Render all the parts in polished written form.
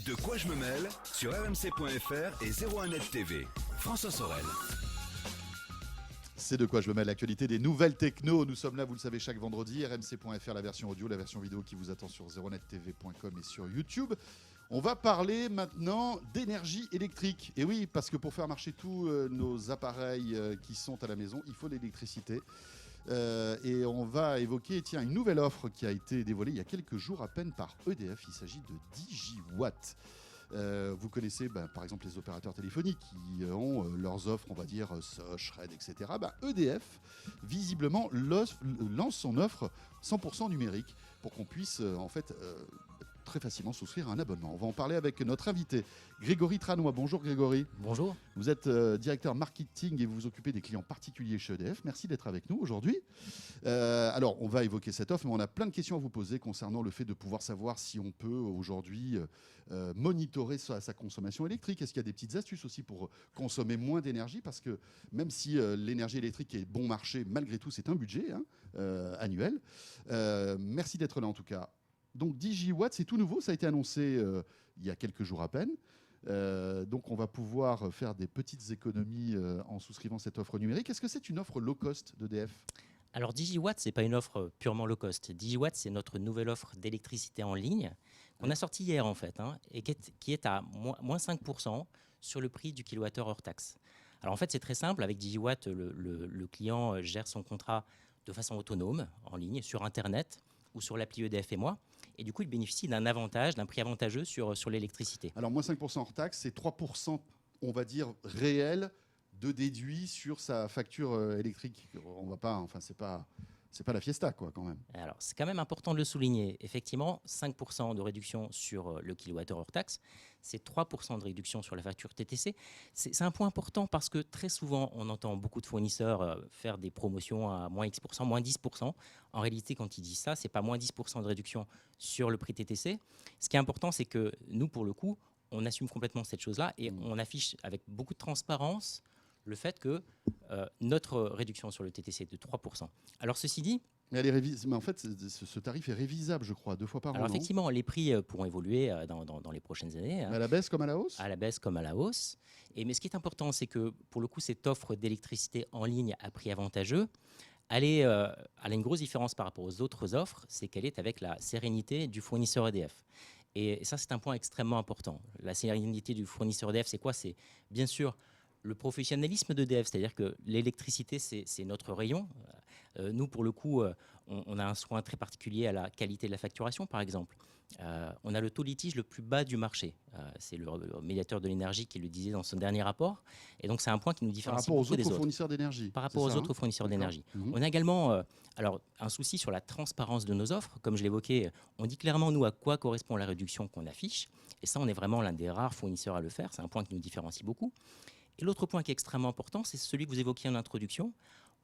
De quoi je me mêle sur rmc.fr et 01net TV. François Sorel. C'est de quoi je me mêle, l'actualité des nouvelles techno. Nous sommes là, vous le savez, chaque vendredi. rmc.fr, la version audio, la version vidéo qui vous attend sur 01nettv.com et sur YouTube. On va parler maintenant d'énergie électrique. Et oui, parce que pour faire marcher tous nos appareils qui sont à la maison, il faut l'électricité. Et on va évoquer une nouvelle offre qui a été dévoilée il y a quelques jours à peine par EDF. Il s'agit de 10 gigawatts. Vous connaissez par exemple les opérateurs téléphoniques qui ont leurs offres, on va dire Soch, Red, etc. EDF, visiblement, lance son offre 100% numérique pour qu'on puisse très facilement souscrire un abonnement. On va en parler avec notre invité, Grégory Tranois. Bonjour Grégory. Bonjour. Vous êtes directeur marketing et vous vous occupez des clients particuliers chez EDF. Merci d'être avec nous aujourd'hui. Alors, on va évoquer cette offre, mais on a plein de questions à vous poser concernant le fait de pouvoir savoir si on peut aujourd'hui monitorer sa consommation électrique. Est-ce qu'il y a des petites astuces aussi pour consommer moins d'énergie? Parce que même si l'énergie électrique est bon marché, malgré tout, c'est un budget annuel. Merci d'être là en tout cas. Donc 10 gigawatts, c'est tout nouveau, ça a été annoncé il y a quelques jours à peine. Donc on va pouvoir faire des petites économies en souscrivant cette offre numérique. Est-ce que c'est une offre low cost d'EDF ? Alors 10 gigawatts, ce n'est pas une offre purement low cost. 10 gigawatts, c'est notre nouvelle offre d'électricité en ligne qu'on a sortie hier en fait, et qui est à moins 5% sur le prix du kilowattheure hors taxe. Alors en fait, c'est très simple. Avec 10 gigawatts, le client gère son contrat de façon autonome, en ligne, sur Internet ou sur l'appli EDF et moi. Et du coup, il bénéficie d'un prix avantageux sur l'électricité. Alors, moins 5% hors taxe, c'est 3%, on va dire, réel de déduit sur sa facture électrique. On va pas, c'est pas la fiesta, quoi, quand même. Alors, c'est quand même important de le souligner. Effectivement, 5% de réduction sur le kilowattheure hors taxe, c'est 3% de réduction sur la facture TTC. C'est un point important parce que très souvent, on entend beaucoup de fournisseurs faire des promotions à moins X%, moins 10%. En réalité, quand ils disent ça, c'est pas moins 10% de réduction sur le prix TTC. Ce qui est important, c'est que nous, pour le coup, on assume complètement cette chose-là et on affiche avec beaucoup de transparence le fait que notre réduction sur le TTC est de 3%. Alors ceci dit... Mais en fait, ce tarif est révisable, je crois, 2 fois par an. Alors effectivement, les prix pourront évoluer dans les prochaines années. À la baisse comme à la hausse ? À la baisse comme à la hausse. Mais ce qui est important, c'est que pour le coup, cette offre d'électricité en ligne à prix avantageux, elle a une grosse différence par rapport aux autres offres, c'est qu'elle est avec la sérénité du fournisseur EDF. Et ça, c'est un point extrêmement important. La sérénité du fournisseur EDF, c'est quoi? C'est bien sûr le professionnalisme d'EDF, c'est-à-dire que l'électricité, c'est notre rayon. Nous, pour le coup, on a un soin très particulier à la qualité de la facturation, par exemple. On a le taux litige le plus bas du marché. C'est le médiateur de l'énergie qui le disait dans son dernier rapport. Et donc, c'est un point qui nous différencie beaucoup des autres. Par rapport aux autres fournisseurs d'énergie. Par rapport aux autres fournisseurs d'énergie. On a également un souci sur la transparence de nos offres. Comme je l'évoquais, on dit clairement, nous, à quoi correspond la réduction qu'on affiche. Et ça, on est vraiment l'un des rares fournisseurs à le faire. C'est un point qui nous différencie beaucoup. Et l'autre point qui est extrêmement important, c'est celui que vous évoquiez en introduction.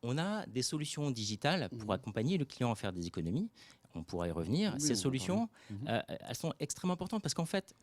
On a des solutions digitales pour accompagner le client à faire des économies. On pourra y revenir. Oui, ces solutions, elles sont extrêmement importantes parce qu'en fait,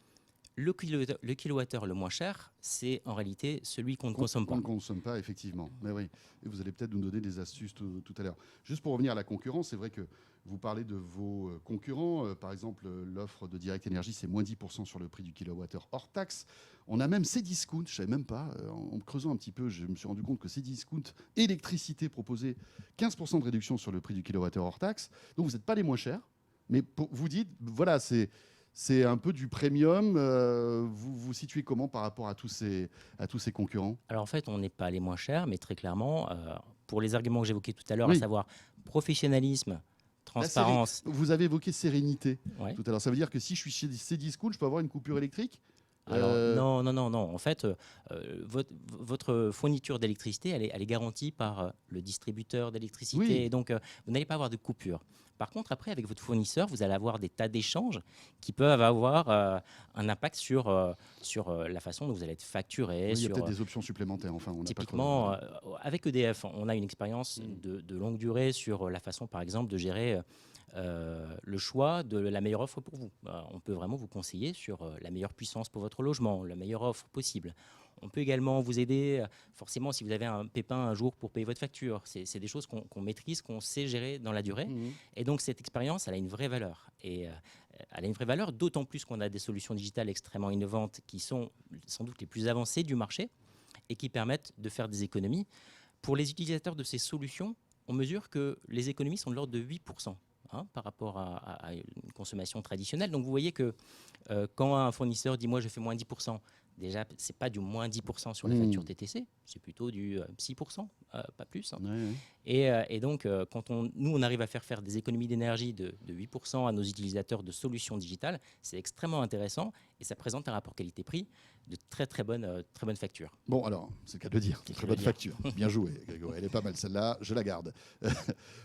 le kilowattheure le moins cher, c'est en réalité celui qu'on ne consomme pas. On ne consomme pas, effectivement. Mais oui, et vous allez peut-être nous donner des astuces tout à l'heure. Juste pour revenir à la concurrence, c'est vrai que vous parlez de vos concurrents. Par exemple, l'offre de Direct Énergie, c'est moins 10% sur le prix du kilowattheure hors taxe. On a même Cdiscount, je ne savais même pas. En me creusant un petit peu, je me suis rendu compte que Cdiscount électricité proposait 15% de réduction sur le prix du kilowattheure hors taxe. Donc vous n'êtes pas les moins chers. Mais vous dites, voilà, c'est un peu du premium. Vous vous situez comment par rapport à tous ces concurrents? Alors en fait, on n'est pas les moins chers, mais très clairement, pour les arguments que j'évoquais tout à l'heure, à savoir professionnalisme, transparence. Vous avez évoqué sérénité tout à l'heure. Ça veut dire que si je suis chez Cdiscount, je peux avoir une coupure électrique? Alors, non. En fait, votre fourniture d'électricité, elle est garantie par le distributeur d'électricité. Oui. Et donc, vous n'allez pas avoir de coupure. Par contre, après, avec votre fournisseur, vous allez avoir des tas d'échanges qui peuvent avoir un impact sur la façon dont vous allez être facturé. Oui, il y a peut-être des options supplémentaires. Enfin, on typiquement, avec EDF, on a une expérience de longue durée sur la façon, par exemple, de gérer le choix de la meilleure offre pour vous. On peut vraiment vous conseiller sur la meilleure puissance pour votre logement, la meilleure offre possible. On peut également vous aider, forcément, si vous avez un pépin un jour pour payer votre facture. C'est des choses qu'on maîtrise, qu'on sait gérer dans la durée. Et donc, cette expérience, elle a une vraie valeur. Et elle a une vraie valeur, d'autant plus qu'on a des solutions digitales extrêmement innovantes qui sont sans doute les plus avancées du marché et qui permettent de faire des économies. Pour les utilisateurs de ces solutions, on mesure que les économies sont de l'ordre de 8%. Par rapport à une consommation traditionnelle. Donc vous voyez que quand un fournisseur dit « moi je fais moins 10%, déjà ce n'est pas du moins 10% sur la facture TTC, c'est plutôt du 6%, pas plus. Et donc quand nous on arrive à faire des économies d'énergie de 8% à nos utilisateurs de solutions digitales, c'est extrêmement intéressant et ça présente un rapport qualité-prix de très bonne facture. Bon, alors, c'est le cas de le dire, très bonne facture. Bien joué, Grégory. Elle est pas mal, celle-là, je la garde.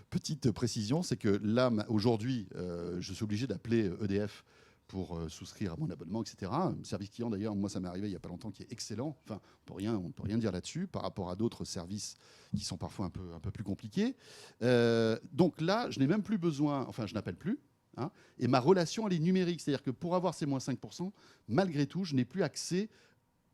Petite précision, c'est que là, aujourd'hui, je suis obligé d'appeler EDF pour souscrire à mon abonnement, etc. Un service client, d'ailleurs, moi, ça m'est arrivé il n'y a pas longtemps, qui est excellent. Enfin, on ne peut rien dire là-dessus par rapport à d'autres services qui sont parfois un peu plus compliqués. Donc là, je n'ai même plus besoin, enfin, je n'appelle plus. Et ma relation, elle est numérique. C'est-à-dire que pour avoir ces moins 5%, malgré tout, je n'ai plus accès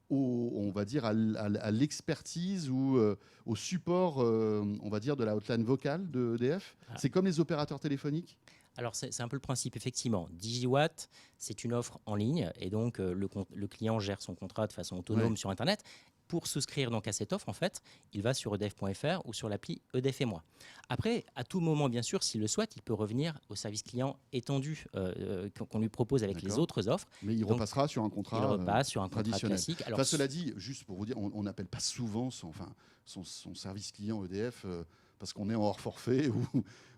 on va dire, à l'expertise ou au support, on va dire, de la hotline vocale de EDF. C'est comme les opérateurs téléphoniques. Alors, c'est un peu le principe, effectivement. DigiWatt, c'est une offre en ligne et donc le client gère son contrat de façon autonome sur Internet. Pour souscrire donc à cette offre, en fait, il va sur edf.fr ou sur l'appli EDF et moi. Après, à tout moment, bien sûr, s'il le souhaite, il peut revenir au service client étendu qu'on lui propose avec les autres offres. Mais il repassera sur un contrat il repasse sur un contrat traditionnel. Classique. Alors, enfin, cela dit, juste pour vous dire, on n'appelle pas souvent son service client EDF parce qu'on est en hors forfait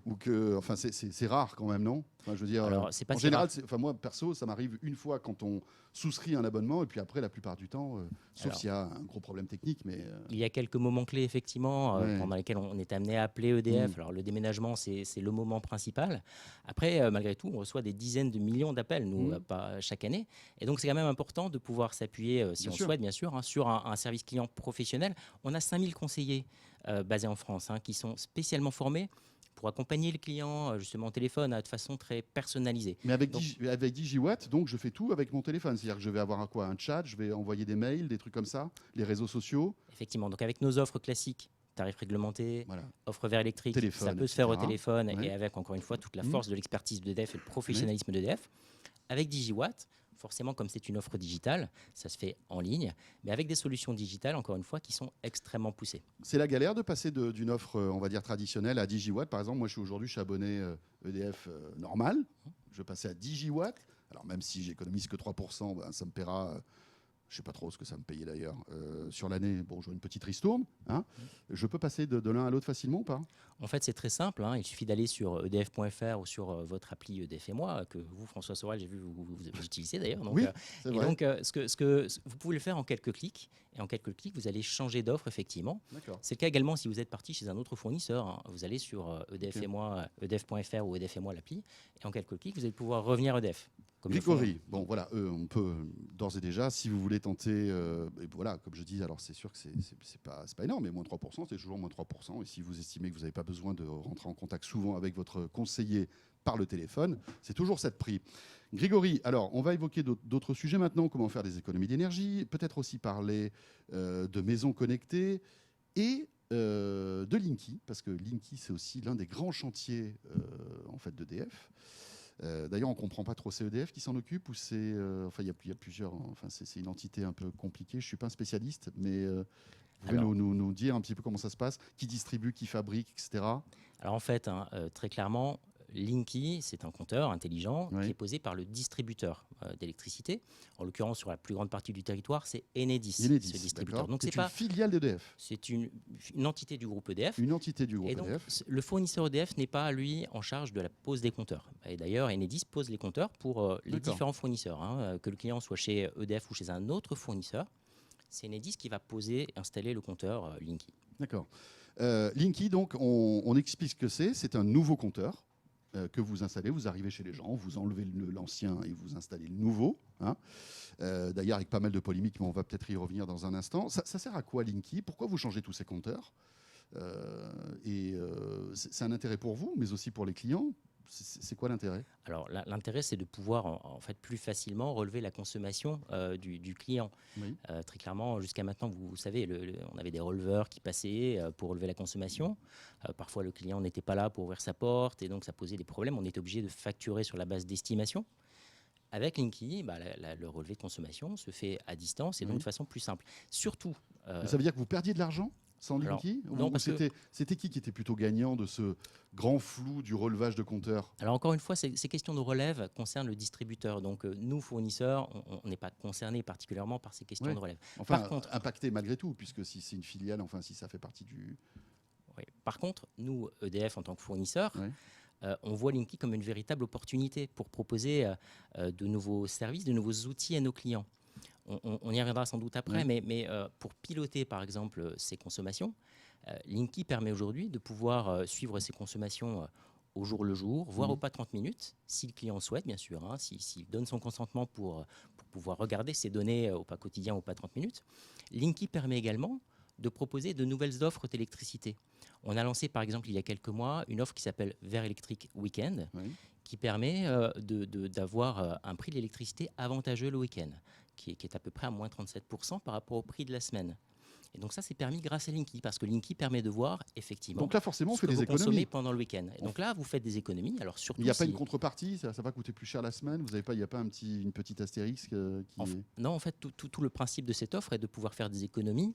ou que, enfin, c'est rare quand même, non? Enfin, je veux dire, alors, c'est pas en général, enfin, moi perso, ça m'arrive une fois quand on souscrit un abonnement et puis après, la plupart du temps, sauf s'il y a un gros problème technique, mais il y a quelques moments clés effectivement pendant lesquels on est amené à appeler EDF. Alors le déménagement, c'est le moment principal. Après, malgré tout, on reçoit des dizaines de millions d'appels nous pas chaque année, et donc c'est quand même important de pouvoir s'appuyer, si on souhaite bien sûr, sur un service client professionnel. On a 5000 conseillers basés en France qui sont spécialement formés pour accompagner le client justement au téléphone de façon très personnalisée. Mais avec DigiWatt, donc je fais tout avec mon téléphone. C'est-à-dire que je vais avoir un chat, je vais envoyer des mails, des trucs comme ça, les réseaux sociaux. Effectivement. Donc avec nos offres classiques, tarifs réglementés, offres verts électriques, téléphone, ça peut se faire au téléphone et avec encore une fois toute la force de l'expertise d'EDF et le professionnalisme d'EDF. Avec DigiWatt, forcément, comme c'est une offre digitale, ça se fait en ligne, mais avec des solutions digitales, encore une fois, qui sont extrêmement poussées. C'est la galère de passer d'une offre, on va dire, traditionnelle à DigiWatt. Par exemple, moi, je suis abonné EDF normal. Je vais passer à DigiWatt. Alors, même si j'économise que 3%, ben, ça me paiera... je ne sais pas trop ce que ça me payait d'ailleurs. Sur l'année, bon, j'aurai une petite ristourne. Je peux passer de l'un à l'autre facilement ou pas? En fait, c'est très simple. Il suffit d'aller sur edf.fr ou sur votre appli EDF et moi, que vous, François Sorel, j'ai vu vous utilisez d'ailleurs. Donc, oui, c'est vrai. Donc, vous pouvez le faire en quelques clics. Et en quelques clics, vous allez changer d'offre, effectivement. C'est le cas également si vous êtes parti chez un autre fournisseur. Vous allez sur EDF et moi, edf.fr ou EDF et moi, l'appli. Et en quelques clics, vous allez pouvoir revenir à EDF. Grégory, bon voilà, on peut d'ores et déjà, si vous voulez tenter, et voilà, comme je dis, alors c'est sûr que c'est pas énorme, mais moins 3%, c'est toujours moins 3%. Et si vous estimez que vous n'avez pas besoin de rentrer en contact souvent avec votre conseiller par le téléphone, c'est toujours cette prix. Grégory, alors on va évoquer d'autres sujets maintenant, comment faire des économies d'énergie, peut-être aussi parler de maisons connectées et de Linky, parce que Linky c'est aussi l'un des grands chantiers en fait d'EDF. D'ailleurs, on ne comprend pas trop, c'est EDF qui s'en occupe ou c'est... enfin, il y a plusieurs... Enfin, c'est une entité un peu compliquée. Je ne suis pas un spécialiste, mais vous pouvez nous dire un petit peu comment ça se passe, qui distribue, qui fabrique, etc. Alors en fait, très clairement, Linky, c'est un compteur intelligent qui est posé par le distributeur d'électricité. En l'occurrence, sur la plus grande partie du territoire, c'est Enedis, ce distributeur. Donc c'est une filiale d'EDF. C'est une entité du groupe EDF. Une entité du groupe et donc, EDF. Le fournisseur EDF n'est pas, lui, en charge de la pose des compteurs. Et d'ailleurs, Enedis pose les compteurs pour les différents fournisseurs. Que le client soit chez EDF ou chez un autre fournisseur, c'est Enedis qui va installer le compteur Linky. D'accord. Linky, donc, on explique ce que c'est. C'est un nouveau compteur que vous installez, vous arrivez chez les gens, vous enlevez l'ancien et vous installez le nouveau. D'ailleurs, avec pas mal de polémiques, mais on va peut-être y revenir dans un instant. Ça sert à quoi, Linky? Pourquoi vous changez tous ces compteurs? C'est un intérêt pour vous, mais aussi pour les clients. C'est quoi l'intérêt? Alors l'intérêt, c'est de pouvoir en fait plus facilement relever la consommation du client. Oui. Très clairement, jusqu'à maintenant, vous savez, on avait des releveurs qui passaient pour relever la consommation. Parfois, le client n'était pas là pour ouvrir sa porte et donc ça posait des problèmes. On était obligé de facturer sur la base d'estimation. Avec Linky, le relevé de consommation se fait à distance et donc Oui. de façon plus simple. Surtout, Mais ça veut dire que vous perdiez de l'argent sans alors, Linky non, Ou parce que- c'était qui était plutôt gagnant de ce grand flou du relevage de compteurs? alors encore une fois, ces questions de relève concernent le distributeur. Donc nous, fournisseurs, on n'est pas concernés particulièrement par ces questions Ouais. de relève. Enfin, Par contre, impacté malgré tout, puisque si c'est une filiale, enfin si ça fait partie du... oui. Par contre, nous, EDF, en tant que fournisseur, Ouais. on voit Linky comme une véritable opportunité pour proposer de nouveaux services, de nouveaux outils à nos clients. On y reviendra sans doute après, Oui. mais pour piloter, par exemple, ces consommations, Linky permet aujourd'hui de pouvoir suivre ces consommations au jour le jour, voire au pas 30 minutes, si le client souhaite, bien sûr, hein, s'il donne son consentement pour pouvoir regarder ces données au pas quotidien, au pas 30 minutes. Linky permet également de proposer de nouvelles offres d'électricité. On a lancé, par exemple, il y a quelques mois, une offre qui s'appelle Vert électrique Weekend, Oui. qui permet d'avoir un prix de l'électricité avantageux le week-end, qui est à peu près à moins 37% par rapport au prix de la semaine. Et donc ça, c'est permis grâce à Linky, parce que Linky permet de voir effectivement Donc là, forcément, on ce fait que des vous consommez économies. pendant le week-end. Et donc là, vous faites des économies. Alors surtout, Il n'y a pas si- une contrepartie, ça va coûter plus cher la semaine. Vous avez pas, il n'y a pas une petite astérisque qui... Non, en fait, tout le principe de cette offre est de pouvoir faire des économies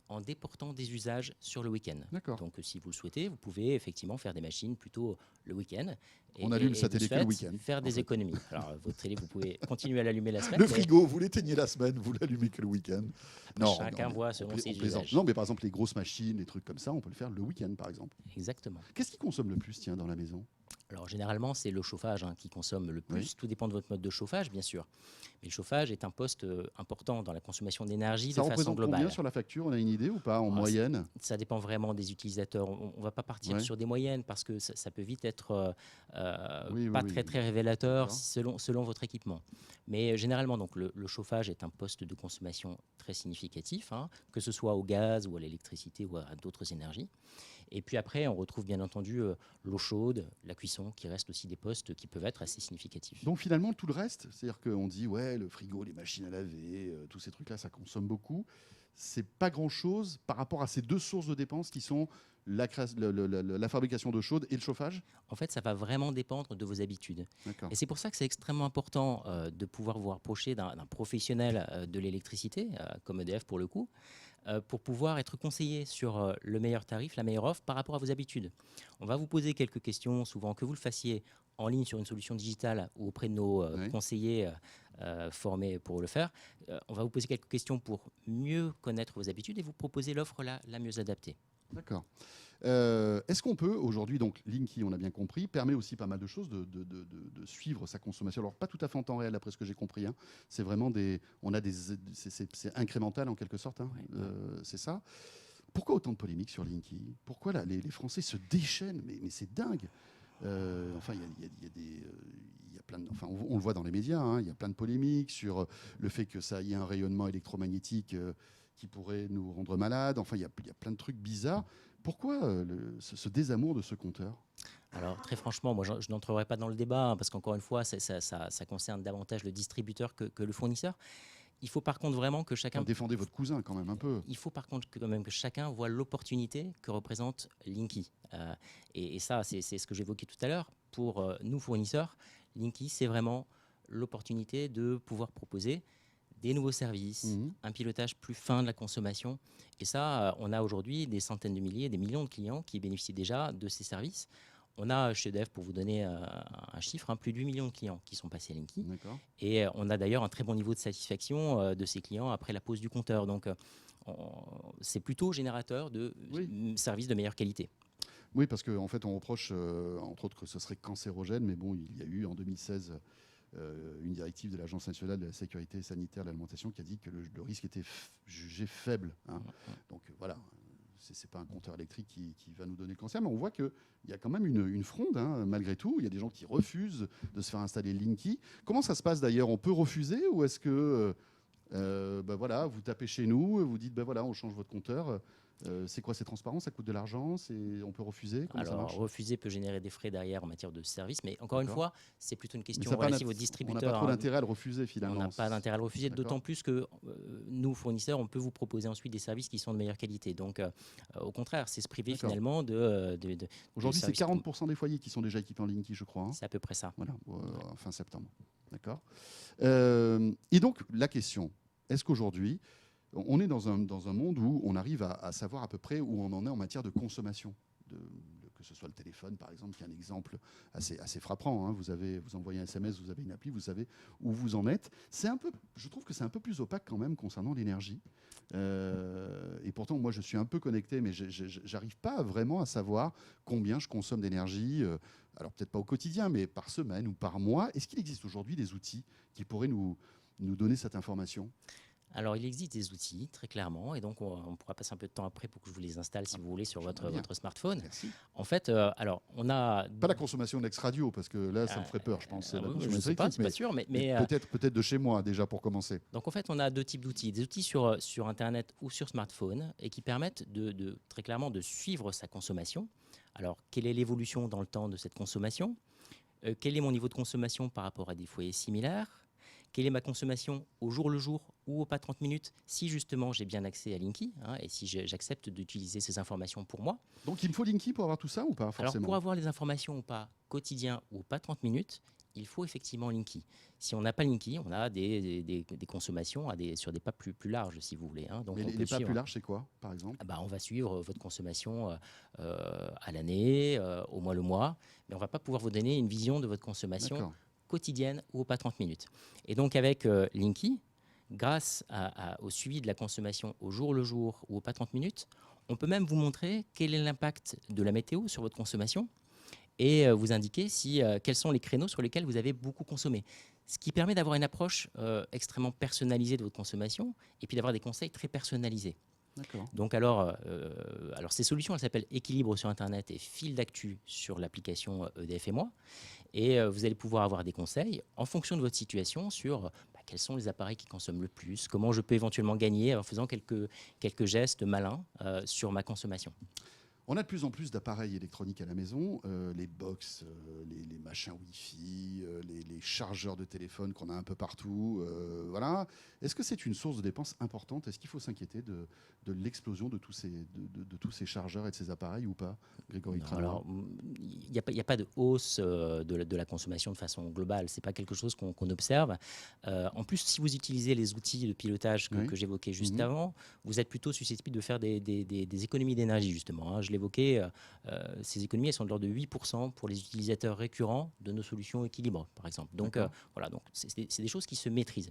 en déportant des usages sur le week-end. D'accord. Donc, si vous le souhaitez, vous pouvez effectivement faire des machines plutôt le week-end. On allume sa de télé ce que le fait, week-end, Faire en des fait. économies. Alors, votre télé, vous pouvez continuer à l'allumer la semaine. Le mais frigo, vous l'éteignez la semaine, vous l'allumez que le week-end. chacun mais voit selon ses on plaisante. usages. Non, mais par exemple, les grosses machines, les trucs comme ça, on peut le faire le week-end, par exemple. Exactement. Qu'est-ce qui consomme le plus, tiens, dans la maison? Alors, généralement, c'est le chauffage qui consomme le plus. Oui. Tout dépend de votre mode de chauffage, bien sûr. Mais le chauffage est un poste important dans la consommation d'énergie Ça de façon représente globale. combien sur la facture? On a une idée ou pas, en moyenne? Ça dépend vraiment des utilisateurs. On ne va pas partir Ouais. sur des moyennes parce que ça peut vite être Oui, pas oui, très, oui. très révélateur D'accord. selon votre équipement. Mais généralement, donc, le chauffage est un poste de consommation très significatif, que ce soit au gaz ou à l'électricité ou à d'autres énergies. Et puis après, on retrouve bien entendu l'eau chaude, la cuisson, qui restent aussi des postes qui peuvent être assez significatifs. Donc finalement, tout le reste, c'est-à-dire qu'on dit, ouais, le frigo, les machines à laver, tous ces trucs-là, ça consomme beaucoup. C'est pas grand-chose par rapport à ces deux sources de dépenses qui sont la fabrication d'eau chaude et le chauffage? En fait, ça va vraiment dépendre de vos habitudes. D'accord. Et c'est pour ça que c'est extrêmement important de pouvoir vous rapprocher d'un professionnel de l'électricité, comme EDF pour le coup, pour pouvoir être conseillé sur le meilleur tarif, la meilleure offre par rapport à vos habitudes. On va vous poser quelques questions, souvent que vous le fassiez en ligne sur une solution digitale ou auprès de nos Oui. conseillers formés pour le faire. On va vous poser quelques questions pour mieux connaître vos habitudes et vous proposer l'offre la mieux adaptée. D'accord. Est-ce qu'on peut aujourd'hui, donc Linky, on a bien compris, permet aussi pas mal de choses, de suivre sa consommation. Alors pas tout à fait en temps réel, d'après ce que j'ai compris. C'est vraiment c'est incrémental en quelque sorte. C'est ça. Pourquoi autant de polémiques sur Linky? Pourquoi là, les Français se déchaînent? Mais c'est dingue. Enfin, il y a plein de, enfin, on le voit dans les médias. Il y a plein de polémiques sur le fait que ça y ait un rayonnement électromagnétique qui pourrait nous rendre malades. Enfin, il y a plein de trucs bizarres. Pourquoi ce désamour de ce compteur? Alors très franchement, moi je n'entrerai pas dans le débat parce qu'encore une fois, ça concerne davantage le distributeur que le fournisseur. Il faut par contre vraiment que chacun... Défendez votre cousin quand même un peu. Il faut par contre quand même que chacun voit l'opportunité que représente Linky. Et ça, c'est ce que j'évoquais tout à l'heure. Pour nous fournisseurs, Linky, c'est vraiment l'opportunité de pouvoir proposer des nouveaux services, un pilotage plus fin de la consommation. Et ça, on a aujourd'hui des centaines de milliers, des millions de clients qui bénéficient déjà de ces services. On a chez EDF, pour vous donner un chiffre, plus de 8 millions de clients qui sont passés à Linky. D'accord. Et on a d'ailleurs un très bon niveau de satisfaction de ces clients après la pose du compteur. Donc, c'est plutôt générateur de services de meilleure qualité. Oui, parce qu'en fait, on reproche, entre autres, que ce serait cancérogène. Mais bon, il y a eu en 2016 une directive de l'Agence nationale de la sécurité sanitaire de l'alimentation qui a dit que le risque était jugé faible. Donc voilà. C'est pas un compteur électrique qui va nous donner le cancer, mais on voit qu'il y a quand même une fronde, malgré tout. Il y a des gens qui refusent de se faire installer Linky. Comment ça se passe d'ailleurs? On peut refuser ou est-ce que voilà, vous tapez chez nous, vous dites voilà, on change votre compteur? C'est quoi? C'est transparent? Ça coûte de l'argent? On peut refuser? Comment ça Alors, marche? refuser peut générer des frais derrière en matière de service, mais encore une D'accord. fois, c'est plutôt une Mais question ça n'a relative pas au on distributeur. n'a pas trop d'intérêt à le refuser finalement. On n'a pas d'intérêt à le refuser, D'accord. d'autant plus que nous, fournisseurs, on peut vous proposer ensuite des services qui sont de meilleure qualité. Donc, au contraire, c'est se priver D'accord. finalement de Aujourd'hui, c'est services. 40% des foyers qui sont déjà équipés en Linky, je crois. C'est à peu près ça. Voilà, fin septembre. D'accord. Et donc, la question, est-ce qu'aujourd'hui, on est dans un monde où on arrive à savoir à peu près où on en est en matière de consommation que ce soit le téléphone, par exemple, qui est un exemple assez frappant. Hein. Vous envoyez un SMS, vous avez une appli, vous savez où vous en êtes. Je trouve que c'est un peu plus opaque quand même concernant l'énergie. Et pourtant, moi, je suis un peu connecté, mais j'arrive pas vraiment à savoir combien je consomme d'énergie. Alors, peut-être pas au quotidien, mais par semaine ou par mois. Est-ce qu'il existe aujourd'hui des outils qui pourraient nous donner cette information ? Alors, il existe des outils, très clairement, et donc on pourra passer un peu de temps après pour que je vous les installe, si vous voulez, sur votre smartphone. Merci. En fait, alors, on a... Pas la consommation d'ex-radio, parce que là, ça me ferait peur, je pense. Je ne sais pas, c'est pas sûr, mais peut-être de chez moi, déjà, pour commencer. Donc, en fait, on a deux types d'outils. Des outils sur Internet ou sur smartphone, et qui permettent très clairement de suivre sa consommation. Alors, quelle est l'évolution dans le temps de cette consommation ? Quel est mon niveau de consommation par rapport à des foyers similaires ? Quelle est ma consommation au jour le jour ou au pas 30 minutes, si justement j'ai bien accès à Linky, hein, et si j'accepte d'utiliser ces informations pour moi. Donc il me faut Linky pour avoir tout ça ou pas forcément ? Alors pour avoir les informations ou pas quotidien ou pas 30 minutes, il faut effectivement Linky. Si on n'a pas Linky, on a des consommations sur des pas plus larges, si vous voulez. Hein. Donc mais les pas plus larges, c'est quoi, par exemple ? On va suivre votre consommation à l'année, au mois le mois, mais on ne va pas pouvoir vous donner une vision de votre consommation quotidienne ou au pas 30 minutes. Et donc avec Linky, grâce au suivi de la consommation au jour le jour ou au pas 30 minutes, on peut même vous montrer quel est l'impact de la météo sur votre consommation et vous indiquer quels sont les créneaux sur lesquels vous avez beaucoup consommé. Ce qui permet d'avoir une approche extrêmement personnalisée de votre consommation et puis d'avoir des conseils très personnalisés. Donc alors ces solutions, elles s'appellent Équilibre sur Internet et Fil d'actu sur l'application EDF et moi. Et vous allez pouvoir avoir des conseils en fonction de votre situation sur quels sont les appareils qui consomment le plus, comment je peux éventuellement gagner en faisant quelques gestes malins sur ma consommation. On a de plus en plus d'appareils électroniques à la maison, les box, les machins Wi-Fi, les chargeurs de téléphone qu'on a un peu partout. Voilà. Est-ce que c'est une source de dépenses importante ? Est-ce qu'il faut s'inquiéter de l'explosion de tous ces chargeurs et de ces appareils ou pas, Grégory Tranois ? Alors, il n'y a pas de hausse de la consommation de façon globale. Ce n'est pas quelque chose qu'on observe. En plus, si vous utilisez les outils de pilotage que j'évoquais juste avant, vous êtes plutôt susceptible de faire des économies d'énergie, justement. Hein. Je l'évoquais, ces économies, elles sont de l'ordre de 8% pour les utilisateurs récurrents de nos solutions Équilibre, par exemple. Donc, voilà, donc c'est des choses qui se maîtrisent.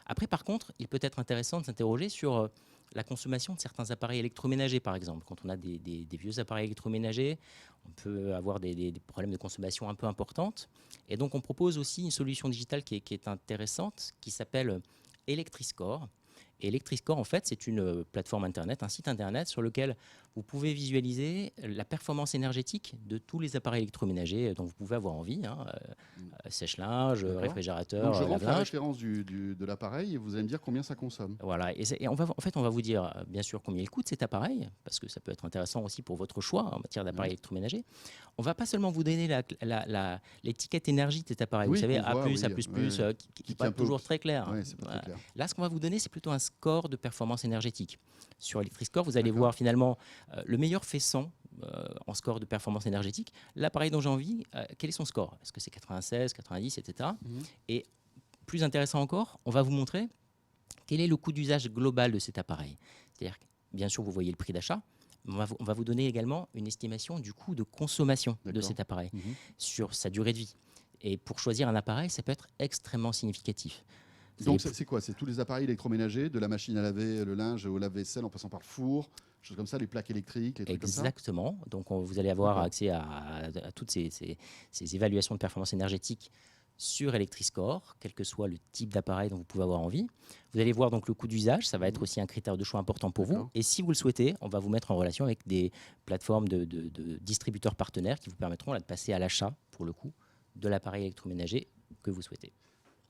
Après, par contre, il peut être intéressant de s'interroger sur la consommation de certains appareils électroménagers, par exemple. Quand on a des vieux appareils électroménagers, on peut avoir des problèmes de consommation un peu importantes. Et donc, on propose aussi une solution digitale qui est intéressante, qui s'appelle Electriscore. Et Electriscore, en fait, c'est une plateforme Internet, un site Internet sur lequel vous pouvez visualiser la performance énergétique de tous les appareils électroménagers dont vous pouvez avoir envie. Hein, sèche-linge, réfrigérateur, donc je rentre la lave-linge. référence de l'appareil et vous allez me dire combien ça consomme. Voilà, et on va vous dire bien sûr combien il coûte cet appareil, parce que ça peut être intéressant aussi pour votre choix en matière d'appareil électroménager. On ne va pas seulement vous donner l'étiquette énergie de cet appareil, vous savez, A+, A++, qui n'est pas toujours très clair. Ouais, c'est pas très clair. Là, ce qu'on va vous donner, c'est plutôt un score de performance énergétique. Sur Electriscore, vous allez voir finalement le meilleur fait 100 en score de performance énergétique. L'appareil dont j'ai envie, quel est son score ? Est-ce que c'est 96, 90, etc. Et plus intéressant encore, on va vous montrer quel est le coût d'usage global de cet appareil. C'est-à-dire, bien sûr, vous voyez le prix d'achat, mais on va vous donner également une estimation du coût de consommation de cet appareil sur sa durée de vie. Et pour choisir un appareil, ça peut être extrêmement significatif. Donc c'est quoi ? C'est tous les appareils électroménagers, de la machine à laver le linge au lave-vaisselle en passant par le four, choses comme ça, les plaques électriques, les trucs comme ça ? Exactement. Donc vous allez avoir accès à toutes ces évaluations de performance énergétique sur Electriscore, quel que soit le type d'appareil dont vous pouvez avoir envie. Vous allez voir donc le coût d'usage, ça va être aussi un critère de choix important pour vous. Et si vous le souhaitez, on va vous mettre en relation avec des plateformes de distributeurs partenaires qui vous permettront de passer à l'achat, pour le coup, de l'appareil électroménager que vous souhaitez.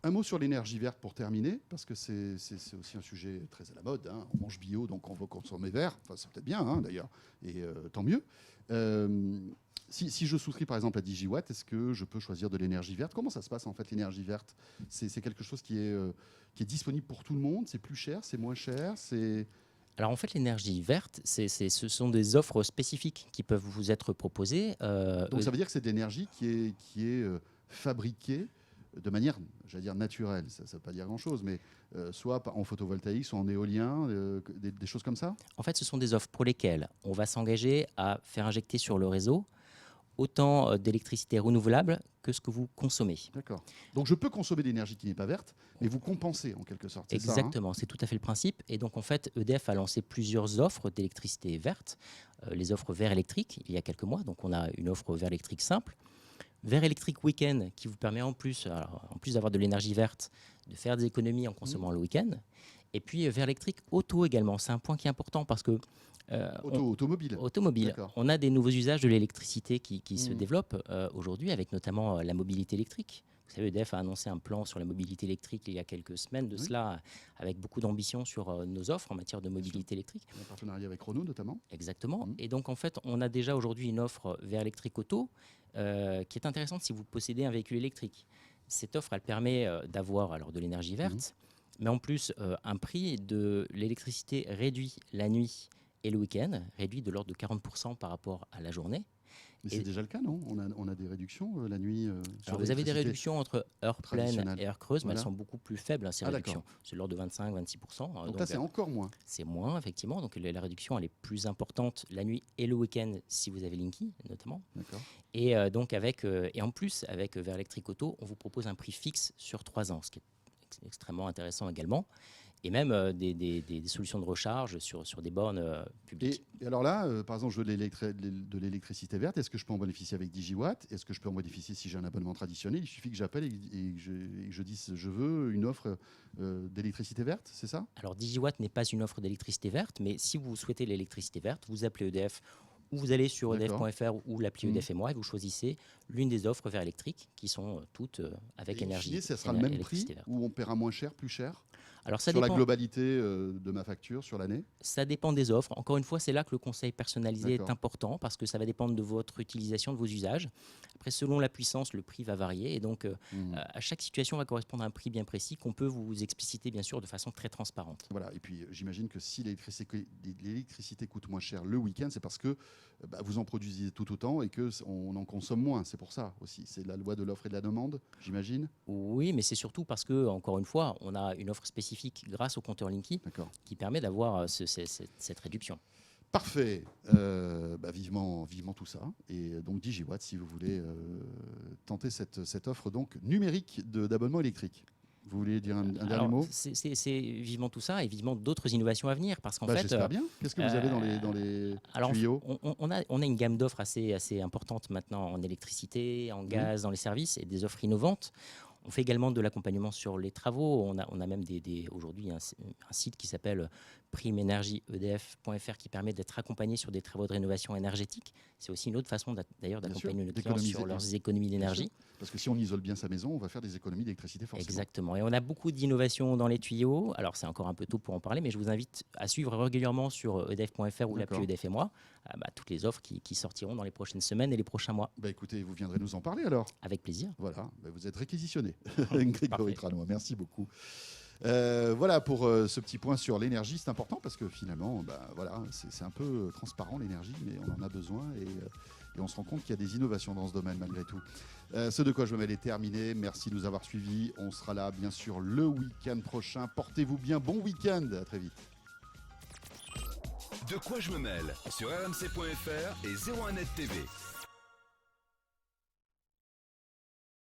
Un mot sur l'énergie verte pour terminer, parce que c'est aussi un sujet très à la mode. Hein. On mange bio, donc on veut consommer vert. Enfin, c'est peut-être bien, hein, d'ailleurs, et tant mieux. Si je souscris, par exemple, à DigiWatt, est-ce que je peux choisir de l'énergie verte ? Comment ça se passe, en fait, l'énergie verte ? C'est quelque chose qui est disponible pour tout le monde ? C'est plus cher ? C'est moins cher ? Alors, en fait, l'énergie verte, ce sont des offres spécifiques qui peuvent vous être proposées. Donc, ça veut dire que c'est de l'énergie qui est fabriquée de manière, j'allais dire naturelle, ça ne veut pas dire grand-chose, mais soit en photovoltaïque, soit en éolien, des choses comme ça? En fait, ce sont des offres pour lesquelles on va s'engager à faire injecter sur le réseau autant d'électricité renouvelable que ce que vous consommez. D'accord. Donc je peux consommer de l'énergie qui n'est pas verte, mais vous compensez en quelque sorte. C'est Exactement, c'est tout à fait le principe. Et donc en fait, EDF a lancé plusieurs offres d'électricité verte, les offres vert électrique il y a quelques mois. Donc on a une offre vert électrique simple, vert électrique week-end qui vous permet en plus d'avoir de l'énergie verte, de faire des économies en consommant le week-end. Et puis vert électrique auto également. C'est un point qui est important parce que automobile. Automobile. On a des nouveaux usages de l'électricité qui se développent aujourd'hui, avec notamment la mobilité électrique. Vous savez, EDF a annoncé un plan sur la mobilité électrique il y a quelques semaines de cela, avec beaucoup d'ambition sur nos offres en matière de mobilité électrique. Un partenariat avec Renault notamment. Exactement. Et donc, en fait, on a déjà aujourd'hui une offre vert électrique auto qui est intéressante si vous possédez un véhicule électrique. Cette offre, elle permet d'avoir alors de l'énergie verte, mais en plus un prix de l'électricité réduit la nuit et le week-end, réduit de l'ordre de 40% par rapport à la journée. Mais c'est déjà le cas, non? On a des réductions la nuit sur vous avez des réductions entre heure pleine et heure creuse, mais elles sont beaucoup plus faibles, ces réductions. D'accord. C'est de l'ordre de 25-26%. Donc là, c'est encore moins. C'est moins, effectivement. Donc la réduction, elle est plus importante la nuit et le week-end, si vous avez Linky, notamment. D'accord. Et donc, et en plus, avec Vert Électrique Auto, on vous propose un prix fixe sur 3 ans, ce qui est extrêmement intéressant également. Et même des solutions de recharge sur des bornes publiques. Et alors là, par exemple, je veux de l'électricité verte. Est-ce que je peux en bénéficier avec 10 gigawatts? Est-ce que je peux en bénéficier si j'ai un abonnement traditionnel? Il suffit que j'appelle et que je dise je veux une offre d'électricité verte, c'est ça? Alors 10 gigawatts n'est pas une offre d'électricité verte, mais si vous souhaitez l'électricité verte, vous appelez EDF ou vous allez sur edf.fr ou l'appli EDF et moi et vous choisissez l'une des offres Vert électrique qui sont toutes avec énergie. Ça sera le même prix ou on paiera moins cher, plus cher? Alors, ça sur dépend, la globalité de ma facture sur l'année? Ça dépend des offres. Encore une fois, c'est là que le conseil personnalisé est important parce que ça va dépendre de votre utilisation, de vos usages. Après, selon la puissance, le prix va varier. Et donc, à chaque situation va correspondre à un prix bien précis qu'on peut vous expliciter, bien sûr, de façon très transparente. Voilà. Et puis, j'imagine que si l'électricité coûte moins cher le week-end, c'est parce que vous en produisez tout autant et qu'on en consomme moins. C'est pour ça aussi. C'est la loi de l'offre et de la demande, j'imagine? Oui, mais c'est surtout parce que, encore une fois, on a une offre spécifique grâce au compteur Linky qui permet d'avoir cette réduction. Parfait. Vivement tout ça. Et donc 10 gigawatts si vous voulez tenter cette offre donc numérique d'abonnement électrique. Vous voulez dire un dernier mot? C'est vivement tout ça et vivement d'autres innovations à venir parce qu'en fait. J'espère bien. Qu'est-ce que vous avez dans les tuyaux? On a une gamme d'offres assez importante maintenant en électricité, en gaz, dans les services et des offres innovantes. On fait également de l'accompagnement sur les travaux. On a même aujourd'hui un site qui s'appelle primenergieedf.fr qui permet d'être accompagné sur des travaux de rénovation énergétique. C'est aussi une autre façon d'ailleurs d'accompagner nos clients sur leurs économies d'énergie. Parce que si on isole bien sa maison, on va faire des économies d'électricité forcément. Exactement. Et on a beaucoup d'innovations dans les tuyaux. Alors c'est encore un peu tôt pour en parler, mais je vous invite à suivre régulièrement sur edf.fr ou l'appli EDF et moi toutes les offres qui sortiront dans les prochaines semaines et les prochains mois. Écoutez, vous viendrez nous en parler alors? Avec plaisir. Voilà, vous êtes réquisitionné. Grégory Tranois, merci beaucoup. Voilà pour ce petit point sur l'énergie. C'est important parce que finalement, c'est un peu transparent l'énergie, mais on en a besoin et on se rend compte qu'il y a des innovations dans ce domaine malgré tout. Ce de quoi je me mêle est terminé. Merci de nous avoir suivis. On sera là bien sûr le week-end prochain. Portez-vous bien. Bon week-end. À très vite. De quoi je me mêle sur rmc.fr et 01net TV.